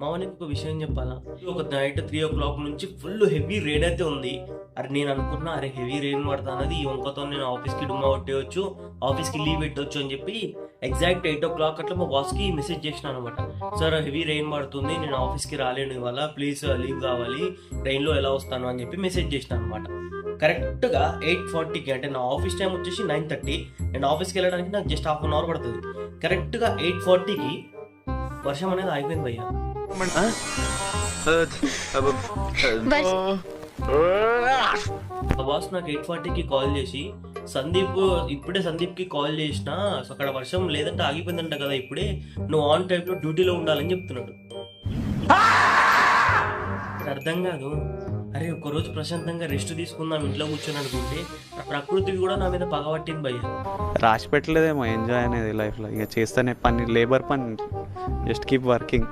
మామూలుగా ఒక విషయం చెప్పాలా, ఒక నైట్ 3 o'clock నుంచి ఫుల్ హెవీ రెయిన్ అయితే ఉంది. అరే నేను అనుకున్నా, అరే హెవీ రెయిన్ పడతా అన్నది ఈ వంకతో నేను ఆఫీస్కి డుమ్మా కొట్టేయచ్చు, ఆఫీస్కి లీవ్ పెట్టవచ్చు అని చెప్పి ఎగ్జాక్ట్ 8 o'clock అట్లా మా బాస్కి మెసేజ్ చేసిన అనమాట. సార్ హెవీ రెయిన్ పడుతుంది, నేను ఆఫీస్కి రాలేను ఇవాళ, ప్లీజ్ లీవ్ కావాలి, ట్రైన్లో ఎలా వస్తాను అని చెప్పి మెసేజ్ చేసిన అనమాట. కరెక్ట్గా 8:40కి, అంటే నా ఆఫీస్ టైం వచ్చేసి 9:30, నేను ఆఫీస్కి వెళ్ళడానికి నాకు జస్ట్ హాఫ్ అన్ అవర్ పడుతుంది. కరెక్ట్గా 8:40కి వర్షం అనేది ఆగిపోయింది భయ్యా. ఆ బాస్ నాకు 8:40కి కాల్ చేసి, ఇప్పుడే సందీప్కి కాల్ చేసిన, అక్కడ వర్షం లేదంటే ఆగిపోయిందంట కదా, ఇప్పుడే నువ్వు ఆన్ టైంలో డ్యూటీలో ఉండాలని చెప్తున్నాడు. అర్థం కాదు. అరే ఒక్కరోజు ప్రశాంతంగా రెస్ట్ తీసుకుందాం ఇంట్లో కూర్చొని అనుకుంటే ప్రకృతికి కూడా నా మీద పగబట్టింది భయ్య. రాసి పెట్టలేదేమో ఎంజాయ్ అనేది లైఫ్లో. ఇక చేస్తేనే పని, లేబర్ పని, జస్ట్ కీప్ వర్కింగ్.